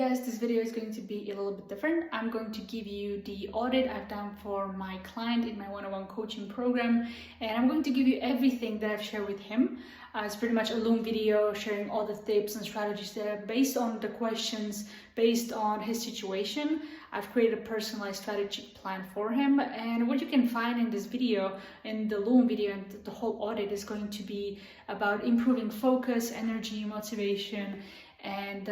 Yes, this video is going to be a little bit different. I'm going to give you the audit I've done for my client in my one-on-one coaching program, and I'm going to give you everything that I've shared with him. It's pretty much a Loom video sharing all the tips and strategies that are based on the questions, based on his situation. I've created a personalized strategic plan for him, and what you can find in this video, in the Loom video, and the whole audit is going to be about improving focus, energy, motivation, and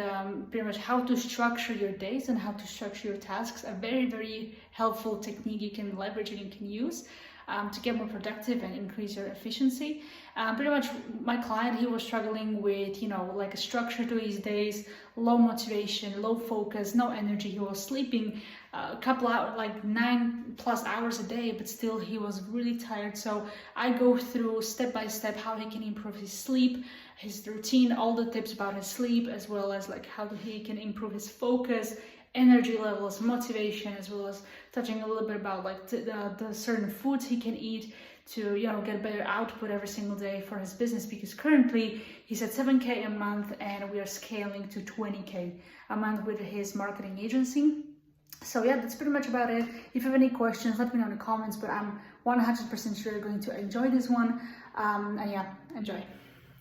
pretty much how to structure your days and how to structure your tasks. A very helpful technique you can leverage and you can use to get more productive and increase your efficiency. Pretty much my client, he was struggling with, like a structure to his days, low motivation, low focus, no energy. He was sleeping a couple hours, like 9+ hours a day, but still he was really tired. So I go through step by step how he can improve his sleep, his routine, all the tips about his sleep, as well as like how he can improve his focus, energy levels, motivation, as well as touching a little bit about like the certain foods he can eat to get better output every single day for his business, because currently he's at 7K a month and we are scaling to 20K a month with his marketing agency. So yeah, that's pretty much about it. If you have any questions, let me know in the comments, but I'm 100% sure you're going to enjoy this one. And yeah, enjoy.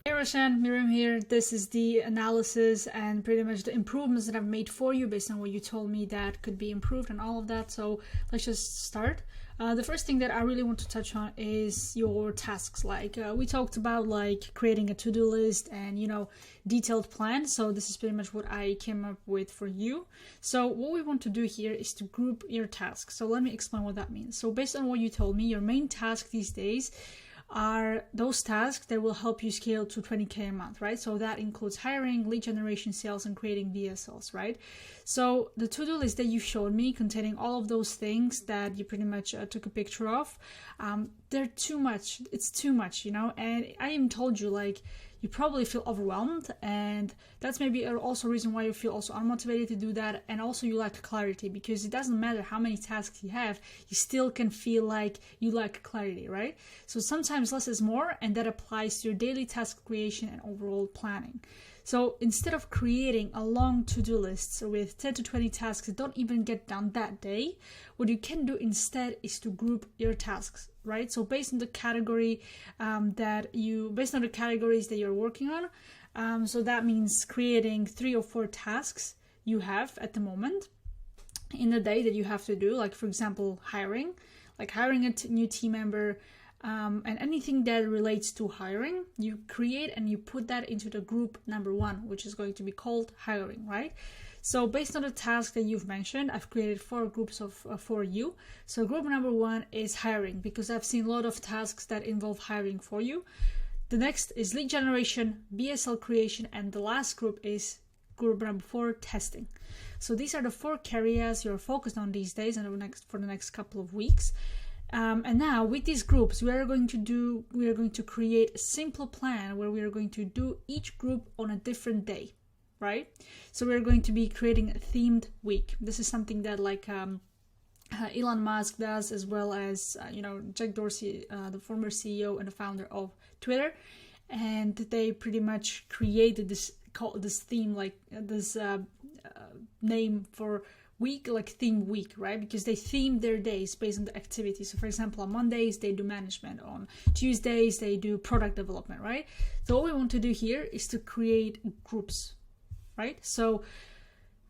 Hey Roshan, Miriam here. This is the analysis and pretty much the improvements that I've made for you based on what you told me that could be improved and all of that. So let's just start. The first thing that I really want to touch on is your tasks. Like we talked about, like creating a to-do list and detailed plan. So this is pretty much what I came up with for you. So what we want to do here is to group your tasks. So let me explain what that means. So based on what you told me, your main task these days are those tasks that will help you scale to 20K a month, right? So that includes hiring, lead generation, sales, and creating VSLs, right? So the to-do list that you showed me containing all of those things that you pretty much took a picture of, they're too much. It's too much, and I even told you, like, you probably feel overwhelmed, and that's maybe also a reason why you feel also unmotivated to do that, and also you lack clarity, because it doesn't matter how many tasks you have, you still can feel like you lack clarity, right? So sometimes less is more, and that applies to your daily task creation and overall planning. So instead of creating a long to-do list with 10 to 20 tasks that don't even get done that day, what you can do instead is to group your tasks, right? So based on the category based on the categories that you're working on, so that means creating 3 or 4 tasks you have at the moment in the day that you have to do, like for example hiring a new team member, and anything that relates to hiring, you create and you put that into the group number 1, which is going to be called hiring, right? So based on the task that you've mentioned, I've created 4 groups for you. So group number 1 is hiring, because I've seen a lot of tasks that involve hiring for you. The next is lead generation, BSL creation, and the last group is group number 4, testing. So these are the 4 areas you're focused on these days and for the next couple of weeks. And now with these groups, we are going to create a simple plan where we are going to do each group on a different day, right? So we're going to be creating a themed week. This is something that Elon Musk does, as well as Jack Dorsey, the former CEO and the founder of Twitter, and they pretty much created this theme, like this name for week, like theme week, right? Because they theme their days based on the activity. So for example, on Mondays they do management, on Tuesdays they do product development, right? So what we want to do here is to create groups, right? So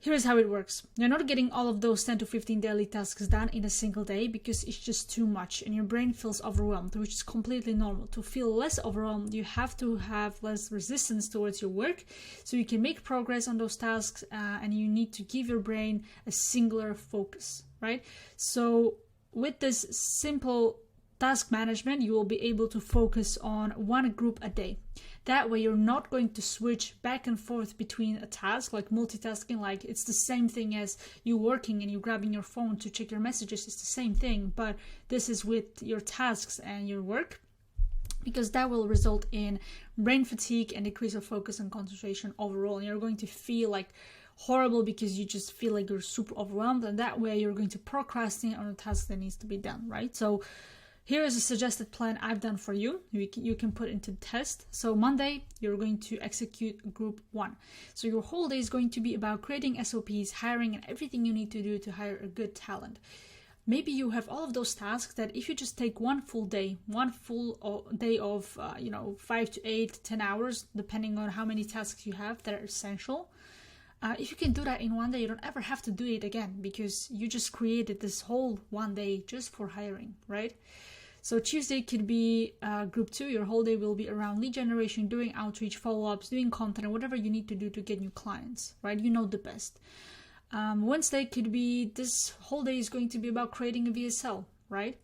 here's how it works. You're not getting all of those 10 to 15 daily tasks done in a single day, because it's just too much and your brain feels overwhelmed, which is completely normal. To feel less overwhelmed, you have to have less resistance towards your work so you can make progress on those tasks, and you need to give your brain a singular focus, right? So with this simple task management, you will be able to focus on 1 group a day. That way you're not going to switch back and forth between a task, like multitasking, like it's the same thing as you working and you grabbing your phone to check your messages. It's the same thing, but this is with your tasks and your work, because that will result in brain fatigue and decrease of focus and concentration overall. And you're going to feel like horrible because you just feel like you're super overwhelmed, and that way you're going to procrastinate on a task that needs to be done, right? So Here is a suggested plan I've done for you. You can put into test. So Monday, you're going to execute group 1. So your whole day is going to be about creating SOPs, hiring, and everything you need to do to hire a good talent. Maybe you have all of those tasks that if you just take one full day of 5 to 8, 10 hours, depending on how many tasks you have that are essential. If you can do that in one day, you don't ever have to do it again because you just created this whole one day just for hiring, right? So Tuesday could be group 2. Your whole day will be around lead generation, doing outreach, follow-ups, doing content, and whatever you need to do to get new clients, right? You know the best. Wednesday could be, this whole day is going to be about creating a VSL, right?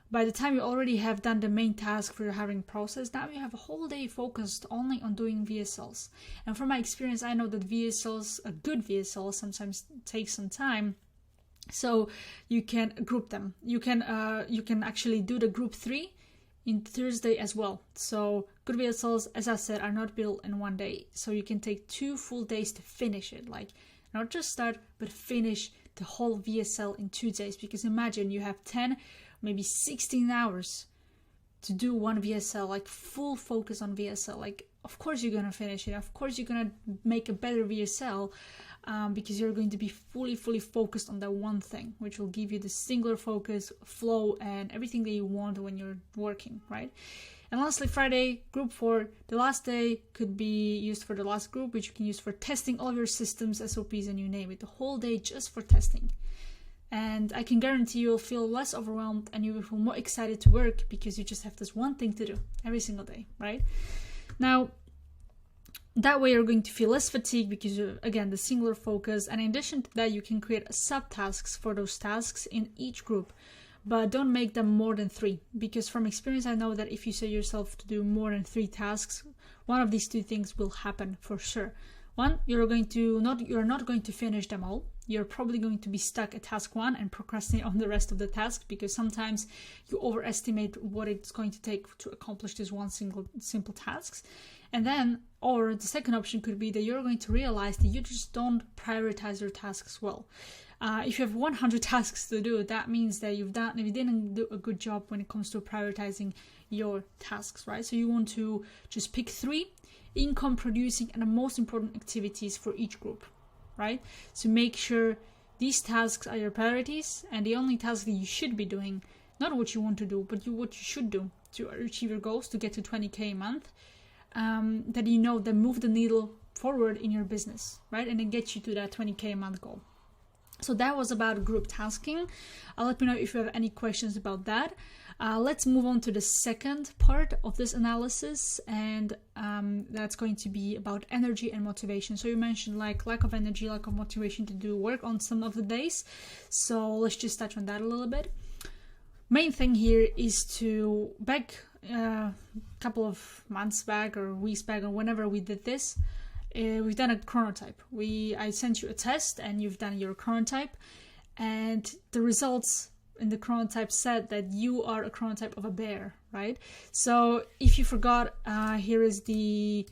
By the time you already have done the main task for your hiring process, now you have a whole day focused only on doing VSLs. And from my experience, I know that VSLs, a good VSL, sometimes takes some time. So you can group them. You can actually do the group 3 in Thursday as well. So good VSLs, as I said, are not built in one day. So you can take 2 full days to finish it. Like not just start, but finish the whole VSL in 2 days. Because imagine you have 10, maybe 16 hours to do one VSL, like full focus on VSL. Like, of course you're going to finish it. Of course you're going to make a better VSL. Because you're going to be fully focused on that one thing, which will give you the singular focus, flow, and everything that you want when you're working, right? And lastly, Friday, group 4, the last day could be used for the last group, which you can use for testing all your systems, SOPs, and you name it. The whole day just for testing. And I can guarantee you'll feel less overwhelmed and you will feel more excited to work because you just have this one thing to do every single day, right? Now, that way you're going to feel less fatigued because you're, again, the singular focus. And in addition to that, you can create subtasks for those tasks in each group. But don't make them more than 3. Because from experience, I know that if you set yourself to do more than 3 tasks, one of these 2 things will happen for sure. One, you're not going to finish them all. You're probably going to be stuck at task 1 and procrastinate on the rest of the tasks because sometimes you overestimate what it's going to take to accomplish this one simple tasks. And then, or the second option could be that you're going to realize that you just don't prioritize your tasks well. If you have 100 tasks to do, that means that you didn't do a good job when it comes to prioritizing your tasks, right? So you want to just pick 3 income producing and the most important activities for each group, right? So make sure these tasks are your priorities and the only task that you should be doing, not what you want to do, but what you should do to achieve your goals to get to 20K a month. That move the needle forward in your business, right? And then get you to that 20K a month goal. So that was about group tasking. Let me know if you have any questions about that. Let's move on to the second part of this analysis, and that's going to be about energy and motivation. So you mentioned like lack of energy, lack of motivation to do work on some of the days. So let's just touch on that a little bit. Main thing here is to a couple of months back or weeks back or whenever we did this, we've done a chronotype. I sent you a test and you've done your chronotype, and the results in the chronotype said that you are a chronotype of a bear, right? So if you forgot, here is the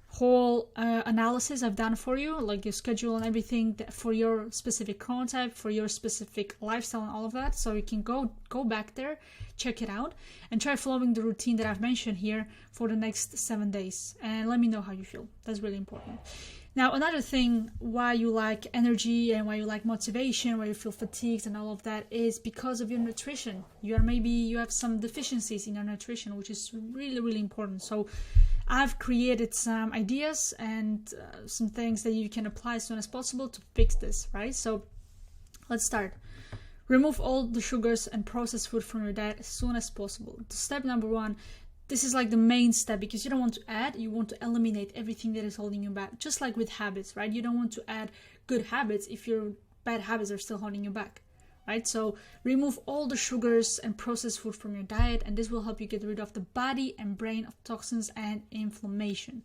whole analysis I've done for you, like your schedule and everything for your specific chronotype, for your specific lifestyle and all of that. So you can go back there, check it out, and try following the routine that I've mentioned here for the next 7 days. And let me know how you feel. That's really important. Now, another thing why you like energy and why you like motivation, why you feel fatigued and all of that is because of your nutrition. You have some deficiencies in your nutrition, which is really, really important. So I've created some ideas and some things that you can apply as soon as possible to fix this, right? So let's start. Remove all the sugars and processed food from your diet as soon as possible. Step number 1, this is like the main step because you don't want to add, you want to eliminate everything that is holding you back. Just like with habits, right? You don't want to add good habits if your bad habits are still holding you back, right? So remove all the sugars and processed food from your diet, and this will help you get rid of the body and brain of toxins and inflammation.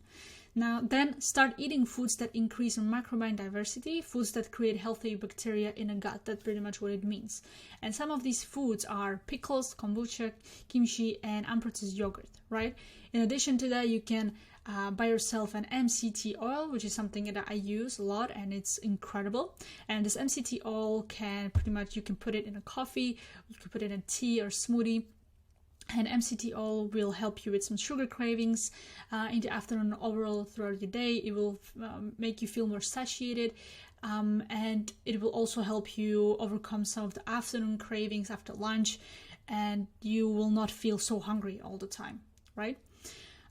Now, then start eating foods that increase your microbiome diversity, foods that create healthy bacteria in a gut. That's pretty much what it means. And some of these foods are pickles, kombucha, kimchi, and unprocessed yogurt, right? In addition to that, you can buy yourself an MCT oil, which is something that I use a lot and it's incredible. And this MCT oil you can put it in a coffee, you can put it in tea or smoothie. And MCT oil will help you with some sugar cravings in the afternoon. Overall, throughout the day, it will make you feel more satiated, and it will also help you overcome some of the afternoon cravings after lunch, and you will not feel so hungry all the time, right?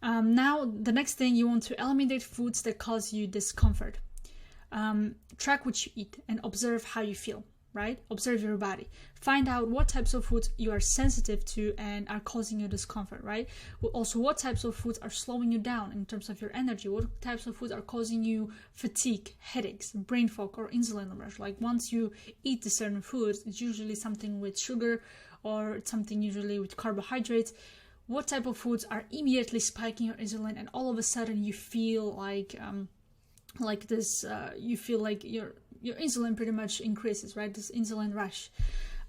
Now, the next thing, you want to eliminate foods that cause you discomfort. Track what you eat and observe how you feel, right? Observe your body. Find out what types of foods you are sensitive to and are causing you discomfort, right? Also, what types of foods are slowing you down in terms of your energy? What types of foods are causing you fatigue, headaches, brain fog, or insulin rush? Like once you eat the certain foods, it's usually something with sugar or it's something usually with carbohydrates. What type of foods are immediately spiking your insulin, and all of a sudden you feel like this, you feel like your insulin pretty much increases, right? This insulin rush.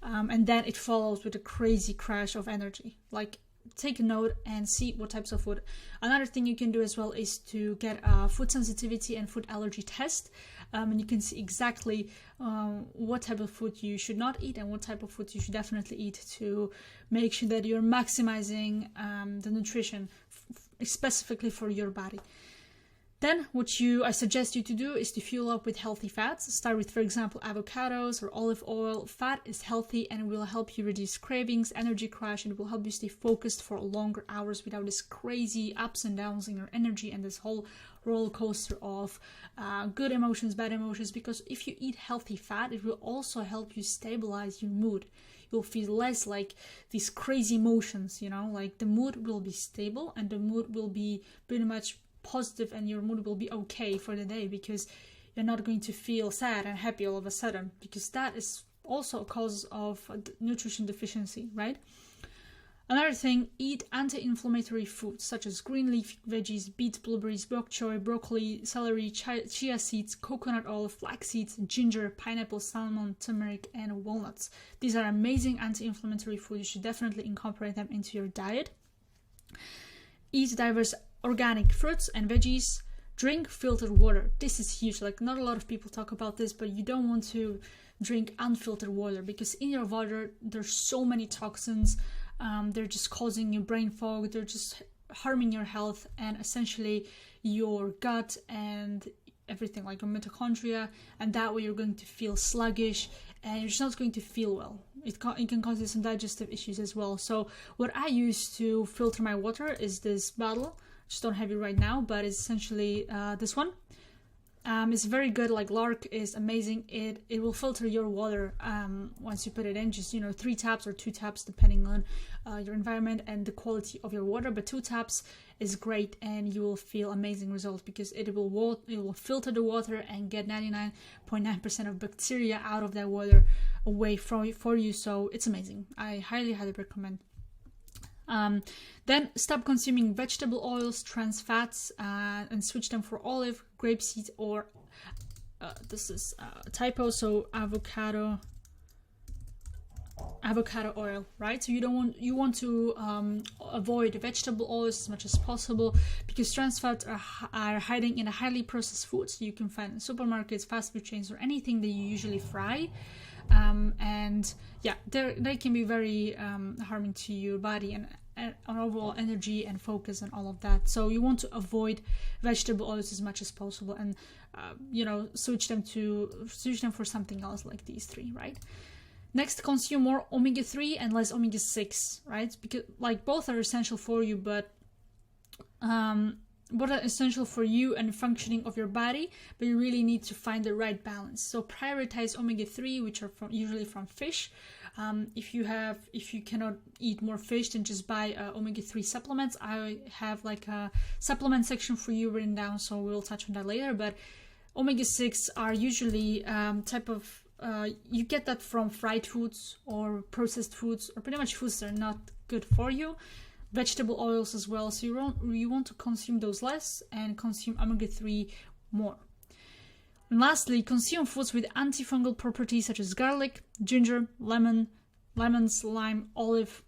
And then it follows with a crazy crash of energy. Like, take a note and see what types of food. Another thing you can do as well is to get a food sensitivity and food allergy test. And you can see exactly what type of food you should not eat and what type of food you should definitely eat to make sure that you're maximizing the nutrition specifically for your body. Then what I suggest you to do is to fuel up with healthy fats. Start with, for example, avocados or olive oil. Fat is healthy and it will help you reduce cravings, energy crash, and it will help you stay focused for longer hours without this crazy ups and downs in your energy and this whole roller coaster of good emotions, bad emotions. Because if you eat healthy fat, it will also help you stabilize your mood. You'll feel less like these crazy emotions, like the mood will be stable and the mood will be pretty much positive and your mood will be okay for the day, because you're not going to feel sad and happy all of a sudden, because that is also a cause of nutrition deficiency, right? Another thing, eat anti-inflammatory foods such as green leafy veggies, beets, blueberries, bok choy, broccoli, celery, chia seeds, coconut oil, flax seeds, ginger, pineapple, salmon, turmeric, and walnuts. These are amazing anti-inflammatory foods. You should definitely incorporate them into your diet. Eat diverse organic fruits and veggies. Drink filtered water. This is huge. Like, not a lot of people talk about this, but you don't want to drink unfiltered water, because in your water there's so many toxins. They're just causing you brain fog. They're just harming your health and essentially your gut and everything, like your mitochondria, and that way you're going to feel sluggish and you're just not going to feel well. It can cause you some digestive issues as well. So what I use to filter my water is this bottle. Just don't have it right now, but it's essentially this one. It's very good. Like, Lark is amazing. It will filter your water once you put it in. Just 3 taps or 2 taps depending on your environment and the quality of your water. But 2 taps is great, and you will feel amazing results, because it will filter the water and get 99.9% of bacteria out of that water away for you. So it's amazing. I highly recommend. Then stop consuming vegetable oils, trans fats, and switch them for olive, grapeseed, or this is a typo, so avocado oil, right? So you want to avoid vegetable oils as much as possible, because trans fats are hiding in a highly processed foods you can find in supermarkets, fast food chains, or anything that you usually fry. And yeah, they can be very harming to your body and overall energy and focus and all of that. So you want to avoid vegetable oils as much as possible, and switch them for something else like these 3, right? Next, consume more omega-3 and less omega-6, right? Because like both are essential for you, but what are essential for you and the functioning of your body, but you really need to find the right balance. So prioritize omega-3, which are usually from fish. If you cannot eat more fish, then just buy omega-3 supplements. I have like a supplement section for you written down, so we'll touch on that later. But omega-6 are usually you get that from fried foods or processed foods, or pretty much foods that are not good for you. Vegetable oils as well, so you want to consume those less and consume omega-3 more. And lastly, consume foods with antifungal properties such as garlic, ginger, lemons, lime, olive,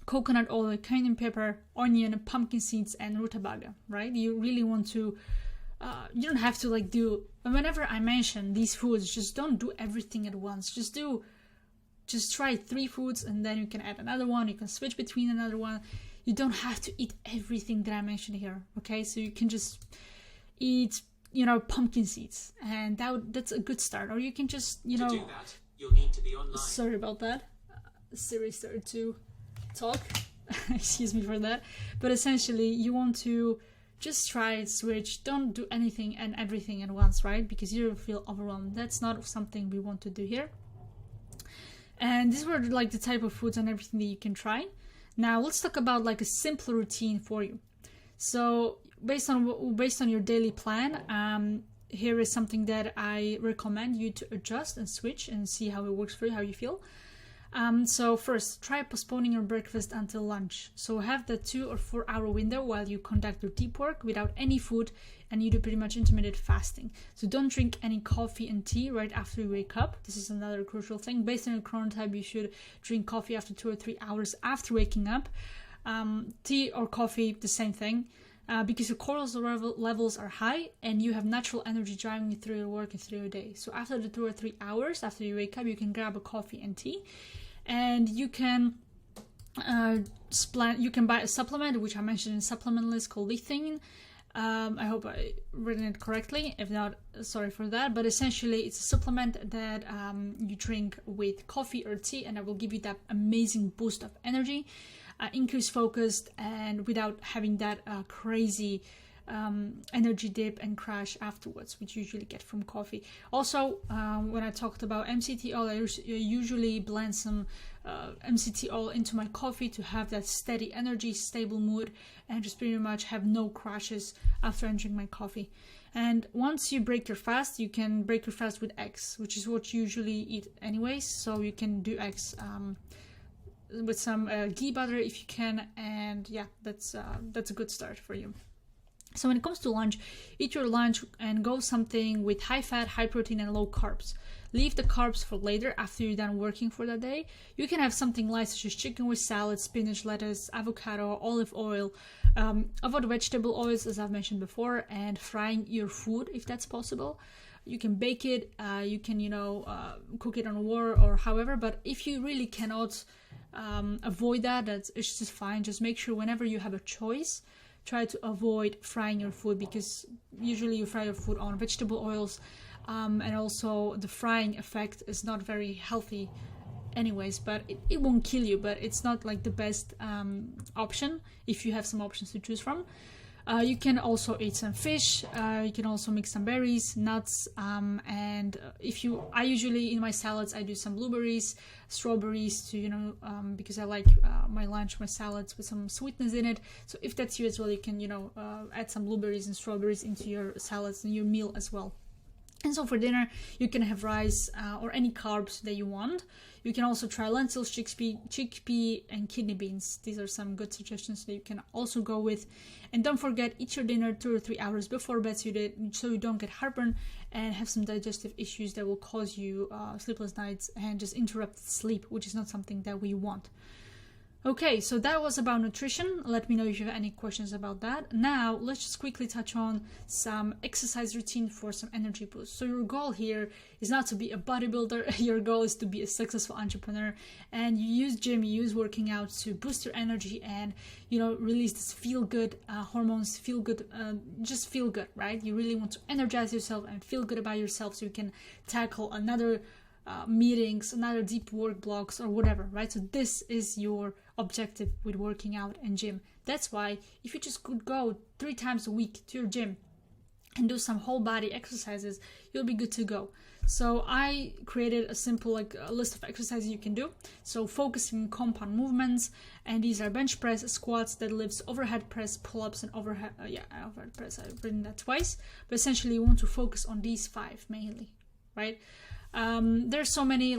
coconut oil, cayenne pepper, onion, pumpkin seeds, and rutabaga, right? You really want to, you don't have to whenever I mention these foods, just don't do everything at once. Just just try 3 foods and then you can add another one. You can switch between another one. You don't have to eat everything that I mentioned here, okay? So you can just eat, pumpkin seeds, and that's a good start. Or you can just, To do that, you'll need to be online. Sorry about that. Siri started to talk. Excuse me for that. But essentially, you want to just try it, switch. Don't do anything and everything at once, right? Because you'll feel overwhelmed. That's not something we want to do here. And these were like the type of foods and everything that you can try. Now let's talk about like a simple routine for you. So based on your daily plan, here is something that I recommend you to adjust and switch and see how it works for you, how you feel. So first, try postponing your breakfast until lunch. So have the 2 or 4 hour window while you conduct your deep work without any food, and you do pretty much intermittent fasting. So don't drink any coffee and tea right after you wake up. This is another crucial thing. Based on your chronotype, you should drink coffee after 2 or 3 hours after waking up. Tea or coffee, the same thing. Because your cortisol levels are high and you have natural energy driving you through your work and through your day. So after the 2 or 3 hours after you wake up, you can grab a coffee and tea, and you can buy a supplement, which I mentioned in the supplement list, called L-theanine. I hope I written it correctly. If not, sorry for that. But essentially, it's a supplement that you drink with coffee or tea, and it will give you that amazing boost of energy, increased focus, and without having that crazy energy dip and crash afterwards, which you usually get from coffee. Also, when I talked about MCT oil, I usually blend some MCT oil into my coffee to have that steady energy, stable mood, and just pretty much have no crashes after I drink my coffee. And once you break your fast, you can break your fast with eggs, which is what you usually eat anyways. So you can do eggs with some ghee butter if you can, and yeah, that's a good start for you. So when it comes to lunch, eat your lunch and go something with high fat, high protein, and low carbs. Leave the carbs for later after you're done working for the day. You can have something light such as chicken with salad, spinach, lettuce, avocado, olive oil. Avoid vegetable oils, as I've mentioned before, and frying your food if that's possible. You can bake it, you can cook it on water or however, but if you really cannot avoid that, it's just fine. Just make sure whenever you have a choice, try to avoid frying your food, because usually you fry your food on vegetable oils, and also the frying effect is not very healthy anyways, but it won't kill you, but it's not like the best option if you have some options to choose from. You can also eat some fish, you can also mix some berries, nuts, and I usually in my salads I do some blueberries, strawberries to because I like my lunch, my salads with some sweetness in it. So if that's you as well, you can add some blueberries and strawberries into your salads and your meal as well. And so for dinner, you can have rice or any carbs that you want. You can also try lentils, chickpea, and kidney beans. These are some good suggestions that you can also go with. And don't forget, eat your dinner 2 or 3 hours before bed so you don't get heartburn and have some digestive issues that will cause you sleepless nights and just interrupt sleep, which is not something that we want. Okay, so that was about nutrition. Let me know if you have any questions about that. Now, let's just quickly touch on some exercise routine for some energy boost. So your goal here is not to be a bodybuilder. Your goal is to be a successful entrepreneur. And you use gym, you use working out to boost your energy and, release this feel-good hormones, just feel good, right? You really want to energize yourself and feel good about yourself so you can tackle another meetings, another deep work blocks or whatever, right? So this is your objective with working out and gym. That's why if you just could go 3 times a week to your gym and do some whole body exercises, you'll be good to go. So I created a simple a list of exercises you can do. So focusing on compound movements, and these are bench press, squats, deadlifts, overhead press, pull-ups, and overhead press. I've written that twice, but essentially you want to focus on these 5 mainly, right? There's so many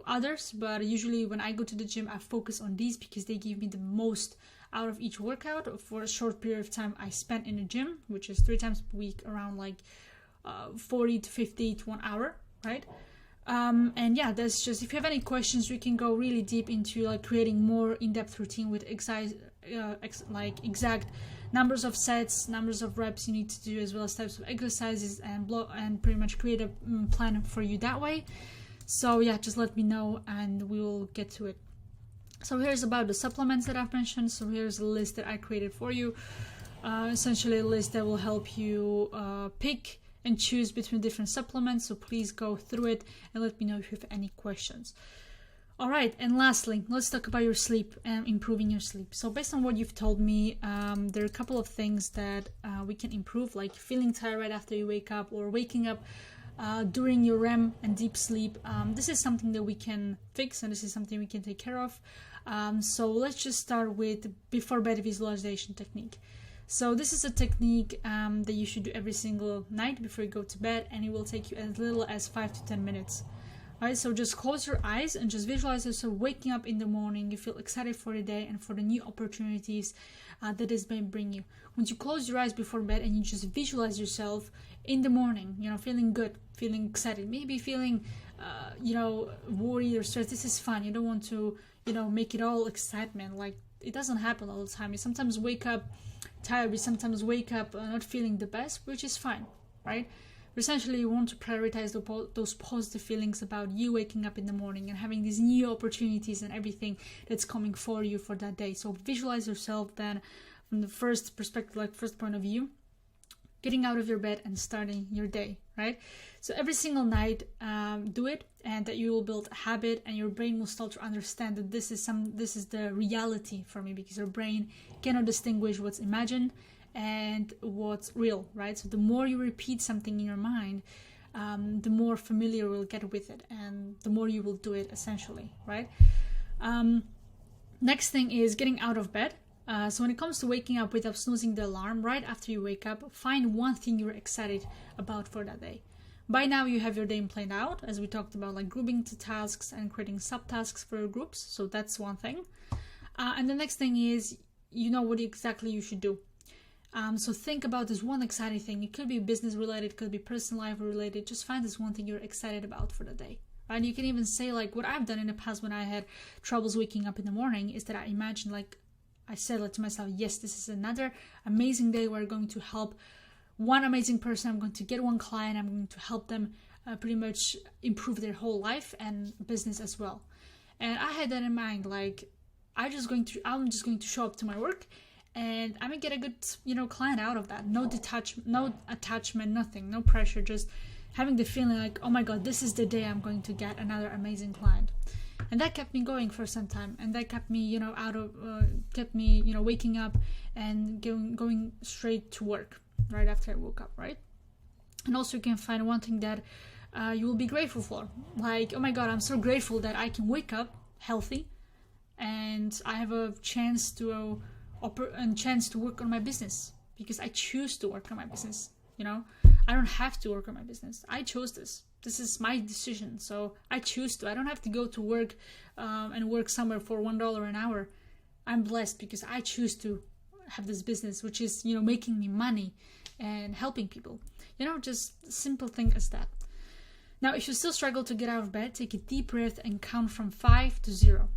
others, but usually when I go to the gym, I focus on these because they give me the most out of each workout for a short period of time I spent in the gym, which is 3 times per week, around 40 to 50 to 1 hour, right? And yeah, that's just, if you have any questions, we can go really deep into creating more in-depth routine with exact numbers of sets, numbers of reps you need to do, as well as types of exercises, and pretty much create a plan for you that way. So yeah, just let me know and we will get to it. So here's about the supplements that I've mentioned. So here's a list that I created for you. Essentially a list that will help you pick and choose between different supplements. So please go through it and let me know if you have any questions. All right, and lastly, let's talk about your sleep and improving your sleep. So based on what you've told me, there are a couple of things that we can improve, like feeling tired right after you wake up or waking up during your REM and deep sleep. This is something that we can fix and this is something we can take care of. So let's just start with before bed visualization technique. So this is a technique that you should do every single night before you go to bed, and it will take you as little as 5 to 10 minutes. Alright, so just close your eyes and just visualize yourself waking up in the morning. You feel excited for the day and for the new opportunities that this may bring you. Once you close your eyes before bed and you just visualize yourself in the morning, feeling good, feeling excited, maybe feeling, worried or stressed. This is fun. You don't want to, make it all excitement. Like, it doesn't happen all the time. You sometimes wake up tired. We sometimes wake up not feeling the best, which is fine, right? Essentially, you want to prioritize those positive feelings about you waking up in the morning and having these new opportunities and everything that's coming for you for that day. So visualize yourself then from the first perspective, like first point of view, getting out of your bed and starting your day, right? So every single night, do it, and that you will build a habit, and your brain will start to understand that this is the reality for me, because your brain cannot distinguish what's imagined and what's real, right? So the more you repeat something in your mind, the more familiar you'll get with it, and the more you will do it, essentially, right? Next thing is getting out of bed. So when it comes to waking up without snoozing the alarm, right after you wake up, find one thing you're excited about for that day. By now you have your day planned out, as we talked about, like grouping to tasks and creating subtasks for your groups. So that's one thing. And the next thing is, what exactly you should do. So think about this one exciting thing. It could be business related, it could be personal life related. Just find this one thing you're excited about for the day. Right? You can even say, like, what I've done in the past when I had troubles waking up in the morning is that I imagined, like, I said to myself, yes, this is another amazing day. We're going to help one amazing person. I'm going to get one client. I'm going to help them pretty much improve their whole life and business as well. And I had that in mind. Like, I'm just going to show up to my work, and I'm gonna get a good, client out of that. No attachment, nothing, no pressure. Just having the feeling like, oh my God, this is the day I'm going to get another amazing client. And that kept me going for some time, and that kept me, waking up and going straight to work right after I woke up, right? And also you can find one thing that you will be grateful for. Like, oh my God, I'm so grateful that I can wake up healthy, and I have a chance to work on my business, because I choose to work on my business. I don't have to work on my business. I chose this. This is my decision, so I choose to. I don't have to go to work and work somewhere for $1 an hour. I'm blessed because I choose to have this business, which is, making me money and helping people. Just simple thing as that. Now, if you still struggle to get out of bed, take a deep breath and count from 5 to 0.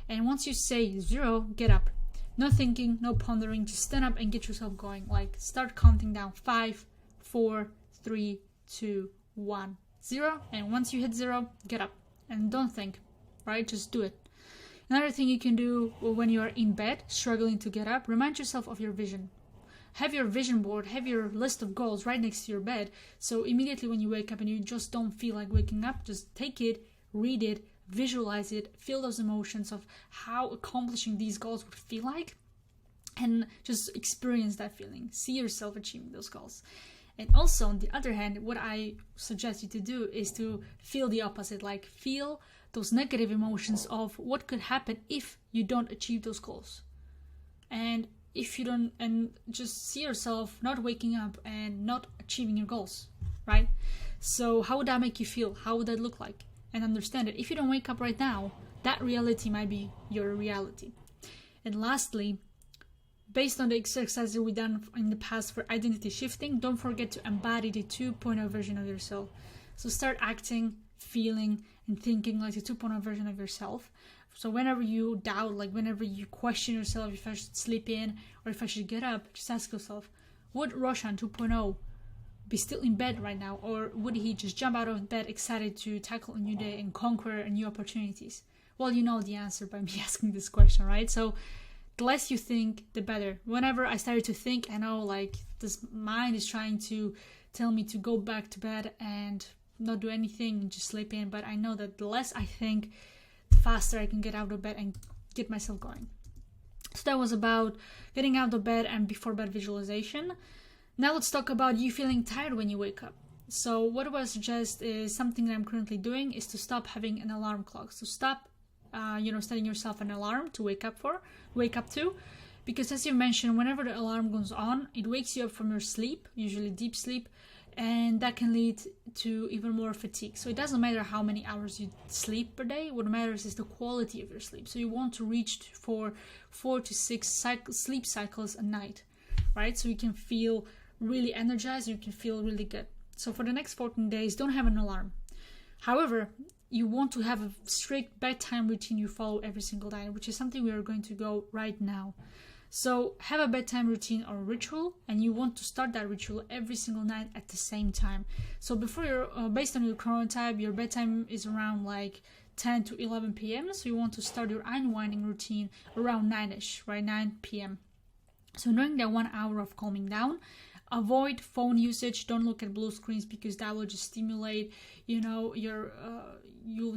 And once you say 0, get up. No thinking, no pondering, just stand up and get yourself going. Like, start counting down 5, 4, 3, 2, 1. 0, and once you hit 0, get up and don't think, right? Just do it. Another thing you can do when you are in bed struggling to get up, remind yourself of your vision. Have your vision board, have your list of goals right next to your bed, so immediately when you wake up and you just don't feel like waking up, just take it, read it, visualize it, feel those emotions of how accomplishing these goals would feel like, and just experience that feeling. See yourself achieving those goals. And also, on the other hand, what I suggest you to do is to feel the opposite, like feel those negative emotions of what could happen if you don't achieve those goals. And if you don't, and just see yourself not waking up and not achieving your goals, right? So how would that make you feel? How would that look like? And understand it. If you don't wake up right now, that reality might be your reality. And lastly, based on the exercises we've done in the past for identity shifting, don't forget to embody the 2.0 version of yourself. So start acting, feeling, and thinking like the 2.0 version of yourself. So whenever you doubt, like whenever you question yourself if I should sleep in or if I should get up, just ask yourself, would Roshan 2.0 be still in bed right now? Or would he just jump out of bed excited to tackle a new day and conquer new opportunities? Well, you know the answer by me asking this question, right? So the less you think, the better. Whenever I started to think, I know like this mind is trying to tell me to go back to bed and not do anything and just sleep in. But I know that the less I think, the faster I can get out of bed and get myself going. So that was about getting out of bed and before bed visualization. Now let's talk about you feeling tired when you wake up. So what I would suggest is something that I'm currently doing is to stop having an alarm clock. So stop setting yourself an alarm to wake up to, because as you mentioned, whenever the alarm goes on, it wakes you up from your sleep, usually deep sleep, and that can lead to even more fatigue. So it doesn't matter how many hours you sleep per day. What matters is the quality of your sleep. So you want to reach for 4 to 6 sleep cycles a night, right? So you can feel really energized, you can feel really good. So for the next 14 days, don't have an alarm. However, you want to have a strict bedtime routine you follow every single night, which is something we are going to go right now. So have a bedtime routine or ritual, and you want to start that ritual every single night at the same time. So before based on your chronotype, your bedtime is around like 10 to 11 p.m. So you want to start your unwinding routine around 9ish, right? 9 p.m. So knowing that 1 hour of calming down, avoid phone usage. Don't look at blue screens because that will just stimulate, you'll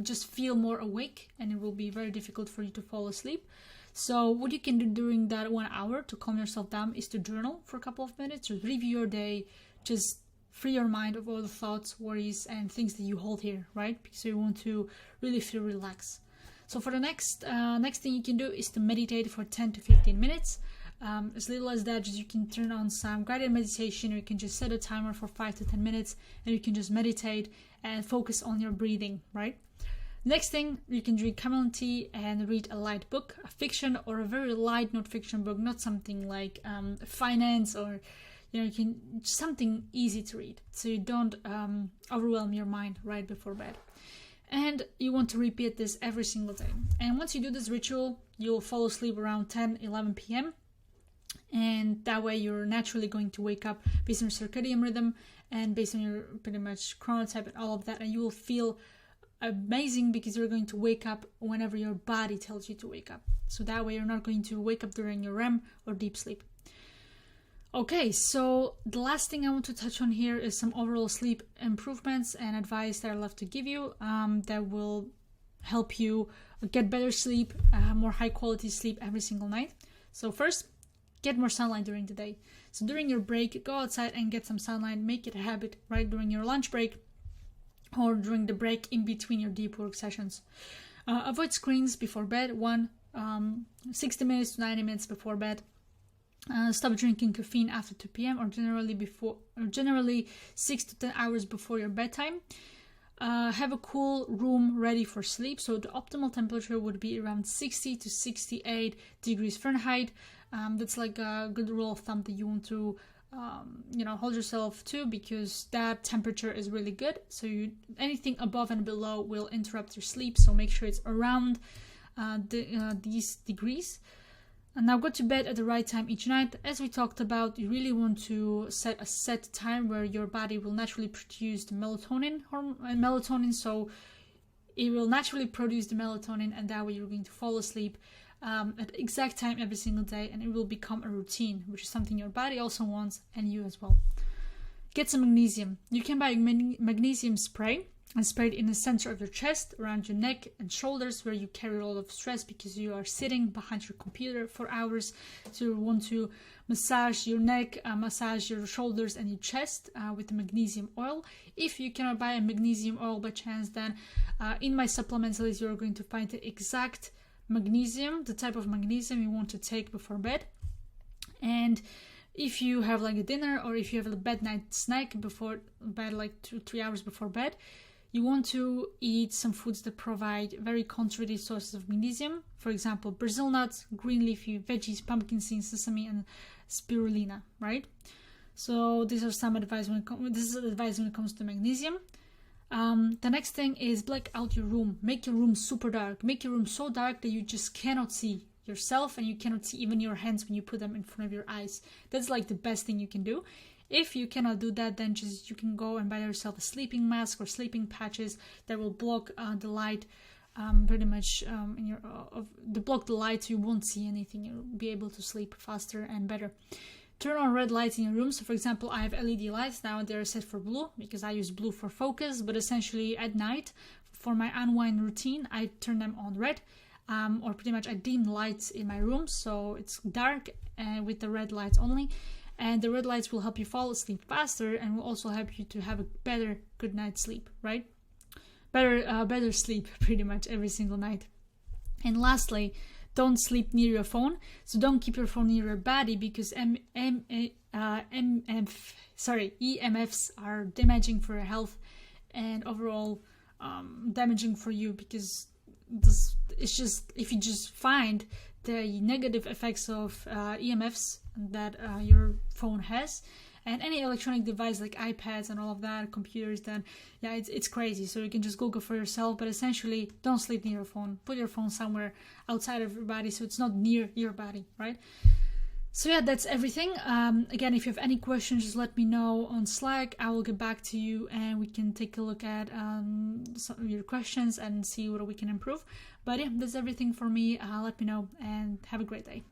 just feel more awake and it will be very difficult for you to fall asleep. So what you can do during that 1 hour to calm yourself down is to journal for a couple of minutes, to review your day, just free your mind of all the thoughts, worries, and things that you hold here, right? Because you want to really feel relaxed. So for the next thing you can do is to meditate for 10 to 15 minutes. As little as that, just you can turn on some guided meditation, or you can just set a timer for 5 to 10 minutes and you can just meditate and focus on your breathing, right? Next thing, you can drink chamomile tea and read a light book, a fiction or a very light non-fiction book, not something like finance or you can something easy to read, so you don't overwhelm your mind right before bed. And you want to repeat this every single day. And once you do this ritual, you'll fall asleep around 10, 11 p.m. And that way you're naturally going to wake up based on your circadian rhythm and based on your pretty much chronotype and all of that. And you will feel amazing because you're going to wake up whenever your body tells you to wake up. So that way you're not going to wake up during your REM or deep sleep. Okay, so the last thing I want to touch on here is some overall sleep improvements and advice that I'd love to give you that will help you get better sleep, more high quality sleep every single night. So first, get more sunlight during the day. So during your break, go outside and get some sunlight. Make it a habit, right? During your lunch break or during the break in between your deep work sessions. Avoid screens before bed. 60 minutes to 90 minutes before bed. Stop drinking caffeine after 2 p.m. or generally 6 to 10 hours before your bedtime. Have a cool room ready for sleep. So the optimal temperature would be around 60 to 68 degrees Fahrenheit. That's like a good rule of thumb that you want to hold yourself to, because that temperature is really good. So anything above and below will interrupt your sleep. So make sure it's around these degrees. And now go to bed at the right time each night. As we talked about, you really want to set a set time where your body will naturally produce the melatonin. So it will naturally produce the melatonin, and that way you're going to fall asleep at the exact time every single day, and it will become a routine, which is something your body also wants and you as well. Get some magnesium. You can buy magnesium spray and spray it in the center of your chest, around your neck and shoulders, where you carry a lot of stress because you are sitting behind your computer for hours. So you want to massage your neck, massage your shoulders and your chest with the magnesium oil. If you cannot buy a magnesium oil by chance, then in my supplements list you're going to find the exact magnesium, the type of magnesium you want to take before bed. And if you have like a dinner, or if you have a bed night snack before bed, like 2-3 hours before bed, you want to eat some foods that provide very concentrated sources of magnesium. For example, Brazil nuts, green leafy veggies, pumpkin seeds, sesame, and spirulina, right? So these are some advice when it comes to magnesium. The next thing is black out your room. Make your room super dark. Make your room so dark that you just cannot see yourself, and you cannot see even your hands when you put them in front of your eyes. That's like the best thing you can do. If you cannot do that, then just you can go and buy yourself a sleeping mask or sleeping patches that will block the light, pretty much block the light, so you won't see anything. You'll be able to sleep faster and better. Turn on red lights in your room. So for example, I have LED lights now. They're set for blue because I use blue for focus, but essentially at night for my unwind routine, I turn them on red, or pretty much I dim the lights in my room so it's dark with the red lights only. And the red lights will help you fall asleep faster and will also help you to have a better good night's sleep, right? Better sleep pretty much every single night. And lastly, don't sleep near your phone. So don't keep your phone near your body because EMFs are damaging for your health and overall damaging for you, because it's just, if you just find the negative effects of EMFs that your phone has, and any electronic device like iPads and all of that, computers, then yeah, it's crazy. So you can just Google for yourself, but essentially don't sleep near your phone. Put your phone somewhere outside of your body so it's not near your body, right? So yeah, that's everything. Again, if you have any questions, just let me know on Slack. I will get back to you and we can take a look at some of your questions and see what we can improve. But yeah, that's everything for me. Let me know and have a great day.